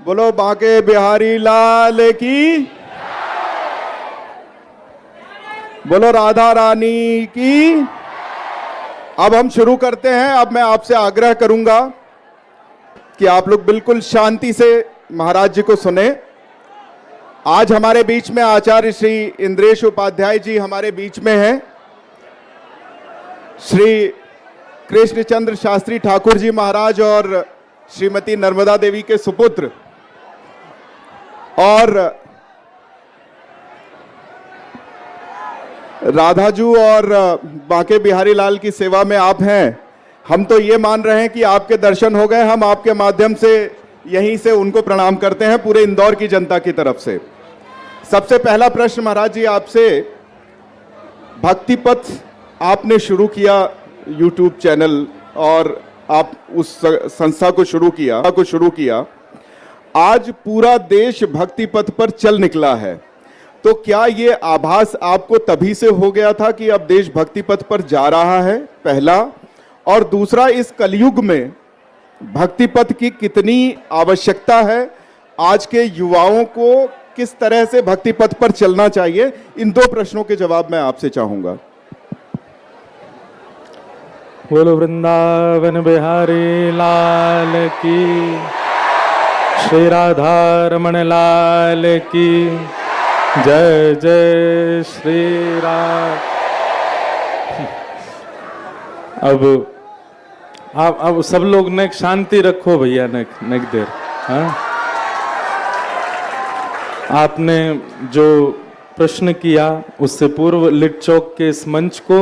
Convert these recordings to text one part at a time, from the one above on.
बोलो बांके बिहारी लाल की, बोलो राधा रानी की। अब हम शुरू करते हैं। अब मैं आपसे आग्रह करूंगा कि आप लोग बिल्कुल शांति से महाराज जी को सुने। आज हमारे बीच में आचार्य श्री इंद्रेश उपाध्याय जी हमारे बीच में हैं। श्री कृष्णचंद्र शास्त्री ठाकुर जी महाराज और श्रीमती नर्मदा देवी के सुपुत्र, और राधाजू और बांके बिहारी लाल की सेवा में आप हैं। हम तो ये मान रहे हैं कि आपके दर्शन हो गए। हम आपके माध्यम से यहीं से उनको प्रणाम करते हैं पूरे इंदौर की जनता की तरफ से। सबसे पहला प्रश्न महाराज जी आपसे, भक्ति पथ आपने शुरू किया यूट्यूब चैनल और आप उस संस्था को शुरू किया। आज पूरा देश भक्ति पथ पर चल निकला है, तो क्या ये आभास आपको तभी से हो गया था कि अब देश भक्ति पथ पर जा रहा है, पहला? और दूसरा, इस कलयुग में भक्ति पथ की कितनी आवश्यकता है? आज के युवाओं को किस तरह से भक्ति पथ पर चलना चाहिए? इन दो प्रश्नों के जवाब मैं आपसे चाहूंगा। बोलो वृंदावन बिहारी लाल की, श्री राधा रमण लाल की जय जय श्री राम। अब सब लोग नेक शांति रखो भैया, नेक देर। हाँ, आपने जो प्रश्न किया उससे पूर्व लिट चौक के इस मंच को,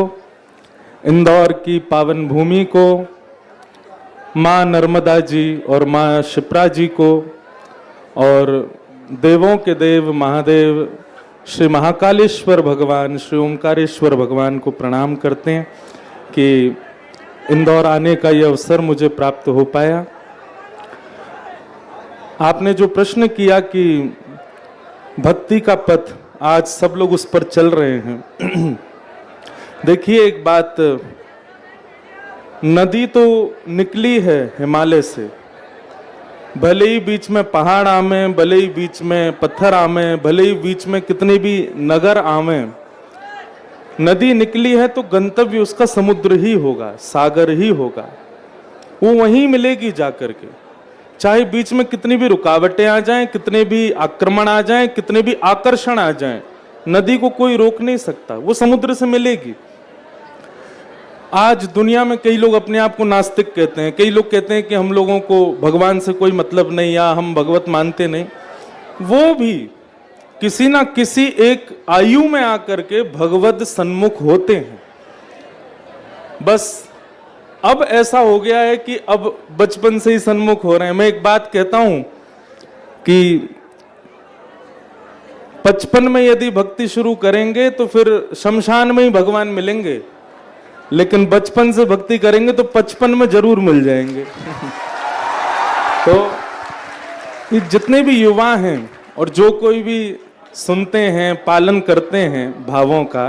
इंदौर की पावन भूमि को, माँ नर्मदा जी और माँ शिप्रा जी को, और देवों के देव महादेव श्री महाकालेश्वर भगवान, श्री ओंकारेश्वर भगवान को प्रणाम करते हैं कि इंदौर आने का ये अवसर मुझे प्राप्त हो पाया। आपने जो प्रश्न किया कि भक्ति का पथ, आज सब लोग उस पर चल रहे हैं। देखिए एक बात, नदी तो निकली है हिमालय से, भले ही बीच में पहाड़ आवे, भले ही बीच में पत्थर आवे, भले ही बीच में कितने भी नगर आवे, नदी निकली है तो गंतव्य उसका समुद्र ही होगा, सागर ही होगा। वो वहीं मिलेगी जाकर के, चाहे बीच में कितनी भी रुकावटें आ जाएं, कितने भी आक्रमण आ जाएं, कितने भी आकर्षण आ जाएं, नदी को कोई रोक नहीं सकता, वो समुद्र से मिलेगी। आज दुनिया में कई लोग अपने आप को नास्तिक कहते हैं, कई लोग कहते हैं कि हम लोगों को भगवान से कोई मतलब नहीं या हम भगवत मानते नहीं। वो भी किसी ना किसी एक आयु में आकर के भगवत सन्मुख होते हैं। बस अब ऐसा हो गया है कि अब बचपन से ही सन्मुख हो रहे हैं। मैं एक बात कहता हूं कि 55 में यदि भक्ति शुरू करेंगे तो फिर शमशान में ही भगवान मिलेंगे, लेकिन बचपन से भक्ति करेंगे तो 55 में जरूर मिल जाएंगे। तो ये जितने भी युवा हैं और जो कोई भी सुनते हैं, पालन करते हैं भावों का,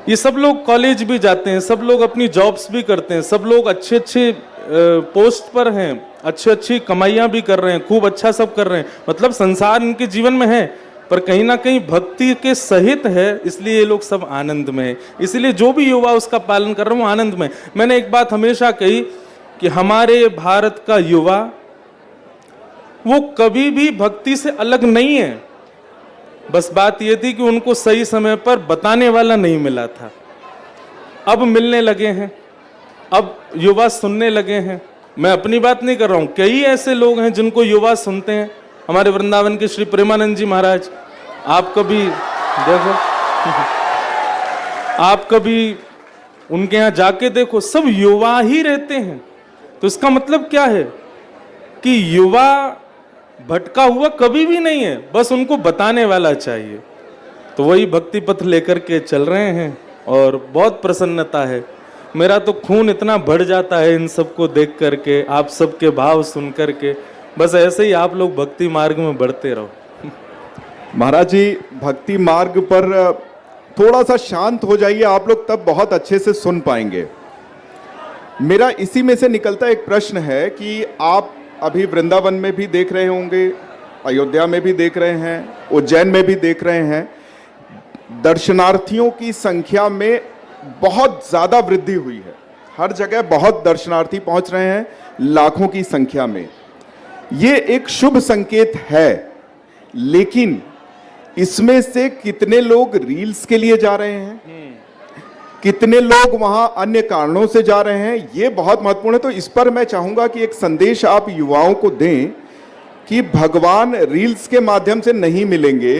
ये सब लोग कॉलेज भी जाते हैं, सब लोग अपनी जॉब्स भी करते हैं, सब लोग अच्छे अच्छे पोस्ट पर हैं, अच्छी अच्छी कमाइयां भी कर रहे हैं, खूब अच्छा सब कर रहे हैं, मतलब संसार इनके जीवन में है, पर कहीं ना कहीं भक्ति के सहित है, इसलिए ये लोग सब आनंद में है। इसलिए जो भी युवा उसका पालन कर रहे हैं वो आनंद में। मैंने एक बात हमेशा कही कि हमारे भारत का युवा वो कभी भी भक्ति से अलग नहीं है, बस बात ये थी कि उनको सही समय पर बताने वाला नहीं मिला था। अब मिलने लगे हैं, अब युवा सुनने लगे हैं। मैं अपनी बात नहीं कर रहा हूं, कई ऐसे लोग हैं जिनको युवा सुनते हैं। हमारे वृंदावन के श्री प्रेमानंद जी महाराज, आप कभी देखो, आप कभी उनके यहाँ जाके देखो, सब युवा ही रहते हैं। तो इसका मतलब क्या है कि युवा भटका हुआ कभी भी नहीं है, बस उनको बताने वाला चाहिए। तो वही भक्ति पथ लेकर के चल रहे हैं और बहुत प्रसन्नता है। मेरा तो खून इतना बढ़ जाता है इन सबको देख करके, आप सबके भाव सुन करके। बस ऐसे ही आप लोग भक्ति मार्ग में बढ़ते रहो। महाराज जी, भक्ति मार्ग पर थोड़ा सा शांत हो जाइए आप लोग, तब बहुत अच्छे से सुन पाएंगे। मेरा इसी में से निकलता एक प्रश्न है कि आप अभी वृंदावन में भी देख रहे होंगे, अयोध्या में भी देख रहे हैं, उज्जैन में भी देख रहे हैं, दर्शनार्थियों की संख्या में बहुत ज़्यादा वृद्धि हुई है। हर जगह बहुत दर्शनार्थी पहुंच रहे हैं, लाखों की संख्या में। ये एक शुभ संकेत है, लेकिन इसमें से कितने लोग रील्स के लिए जा रहे हैं, कितने लोग वहां अन्य कारणों से जा रहे हैं, ये बहुत महत्वपूर्ण है। तो इस पर मैं चाहूंगा कि एक संदेश आप युवाओं को दें कि भगवान रील्स के माध्यम से नहीं मिलेंगे।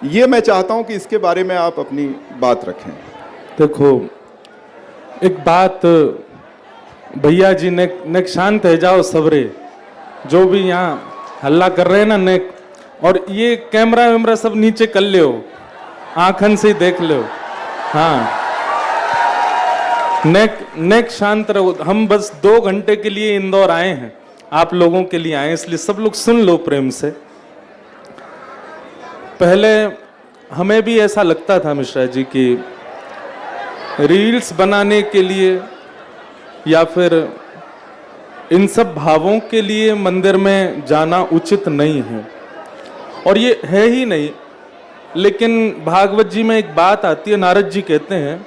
ये मैं चाहता हूं कि इसके बारे में आप अपनी बात रखें। देखो, एक बात भैया जी ने शांत है जाओ सबरे, जो भी यहाँ हल्ला कर रहे हैं ना नेक, और ये कैमरा वैमरा सब नीचे कर ले हो, आंखन से देख लो। हाँ, नेक शांत रहो। हम बस 2 घंटे के लिए इंदौर आए हैं, आप लोगों के लिए आए, इसलिए सब लोग सुन लो प्रेम से। पहले हमें भी ऐसा लगता था मिश्रा जी कि रील्स बनाने के लिए या फिर इन सब भावों के लिए मंदिर में जाना उचित नहीं है, और ये है ही नहीं। लेकिन भागवत जी में एक बात आती है, नारद जी कहते हैं,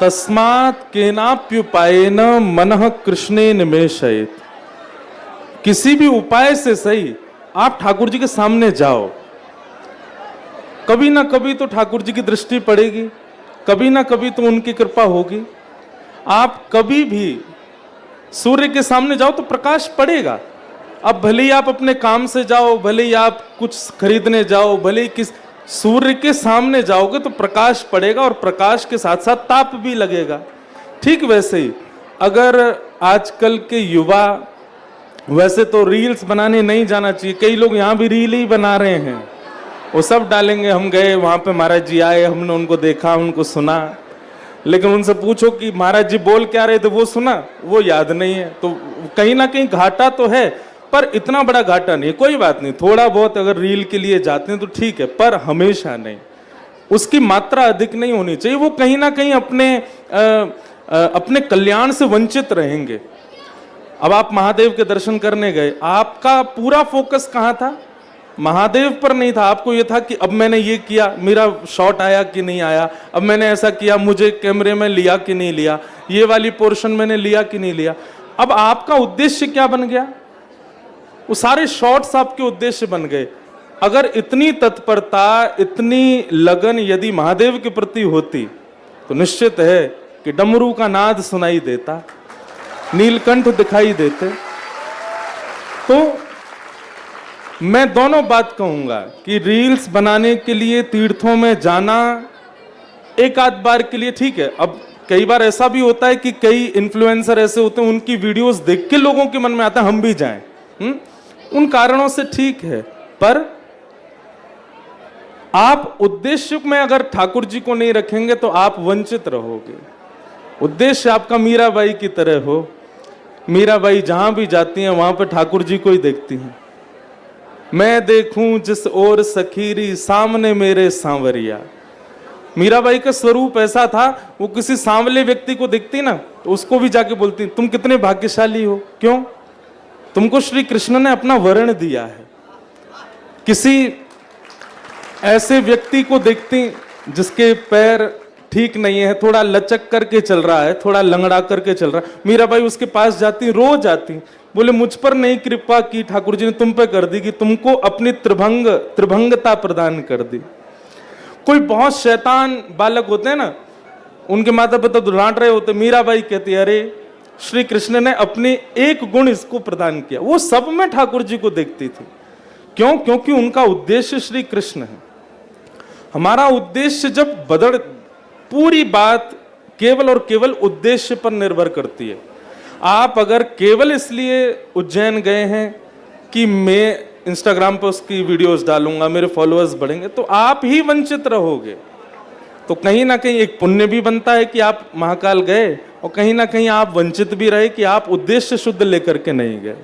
तस्मात् केनाप्युपायेन मनः कृष्णे निमेशयेत्। किसी भी उपाय से सही आप ठाकुर जी के सामने जाओ, कभी ना कभी तो ठाकुर जी की दृष्टि पड़ेगी, कभी ना कभी तो उनकी कृपा होगी। आप कभी भी सूर्य के सामने जाओ तो प्रकाश पड़ेगा। अब भले ही आप अपने काम से जाओ, भले ही आप कुछ खरीदने जाओ, भले ही किस सूर्य के सामने जाओगे तो प्रकाश पड़ेगा, और प्रकाश के साथ साथ ताप भी लगेगा। ठीक वैसे ही अगर आजकल के युवा, वैसे तो रील्स बनाने नहीं जाना चाहिए, कई लोग यहाँ भी रील ही बना रहे हैं, वो सब डालेंगे हम गए वहाँ पे, महाराज जी आए, हमने उनको देखा, उनको सुना, लेकिन उनसे पूछो कि महाराज जी बोल क्या रहे थे, वो सुना, वो याद नहीं है। तो कहीं ना कहीं घाटा तो है, पर इतना बड़ा घाटा नहीं। कोई बात नहीं, थोड़ा बहुत अगर रील के लिए जाते हैं तो ठीक है, पर हमेशा नहीं, उसकी मात्रा अधिक नहीं होनी चाहिए। वो कहीं ना कहीं अपने कल्याण से वंचित रहेंगे। अब आप महादेव के दर्शन करने गए, आपका पूरा फोकस कहाँ था? महादेव पर नहीं था। आपको ये था कि अब मैंने ये किया, मेरा शॉट आया कि नहीं आया, अब मैंने ऐसा किया, मुझे कैमरे में लिया कि नहीं लिया, ये वाली पोर्शन मैंने लिया कि नहीं लिया। अब आपका उद्देश्य क्या बन गया? वो सारे शॉट्स आपके उद्देश्य बन गए। अगर इतनी तत्परता, इतनी लगन यदि महादेव के प्रति होती तो निश्चित है कि डमरू का नाद सुनाई देता, नीलकंठ दिखाई देते। तो मैं दोनों बात कहूंगा कि रील्स बनाने के लिए तीर्थों में जाना एक आध बार के लिए ठीक है। अब कई बार ऐसा भी होता है कि कई इन्फ्लुएंसर ऐसे होते हैं, उनकी वीडियोस देख के लोगों के मन में आता है हम भी जाएं, उन कारणों से ठीक है। पर आप उद्देश्य में अगर ठाकुर जी को नहीं रखेंगे तो आप वंचित रहोगे। उद्देश्य आपका मीराबाई की तरह हो। मीराबाई जहां भी जाती हैं वहां पर ठाकुर जी को ही देखती हैं। मैं देखूं जिस ओर सखीरी, सामने मेरे सांवरिया। मीराबाई का स्वरूप ऐसा था, वो किसी सांवले व्यक्ति को देखती ना तो उसको भी जाके बोलती तुम कितने भाग्यशाली हो। क्यों? तुमको श्री कृष्ण ने अपना वर्ण दिया है। किसी ऐसे व्यक्ति को देखती जिसके पैर ठीक नहीं है, थोड़ा लचक करके चल रहा है, थोड़ा लंगड़ा करके चल रहा है, मीराबाई उसके पास जाती, रोज आती, बोले मुझ पर नहीं कृपा की ठाकुर जी ने, तुम पे कर दी कि तुमको अपनी त्रिभंगता प्रदान कर दी। कोई बहुत शैतान बालक होते हैं ना, उनके माता पिता तो डांट रहे होते, मीराबाई कहती अरे श्री कृष्ण ने अपने एक गुण इसको प्रदान किया। वो सब में ठाकुर जी को देखती थी। क्यों? क्योंकि उनका उद्देश्य श्री कृष्ण है। हमारा उद्देश्य जब बदल, पूरी बात केवल और केवल उद्देश्य पर निर्भर करती है। आप अगर केवल इसलिए उज्जैन गए हैं कि मैं इंस्टाग्राम पर उसकी वीडियोस डालूंगा, मेरे फॉलोअर्स बढ़ेंगे, तो आप ही वंचित रहोगे। तो कहीं ना कहीं एक पुण्य भी बनता है कि आप महाकाल गए, और कहीं ना कहीं आप वंचित भी रहे कि आप उद्देश्य शुद्ध लेकर के नहीं गए।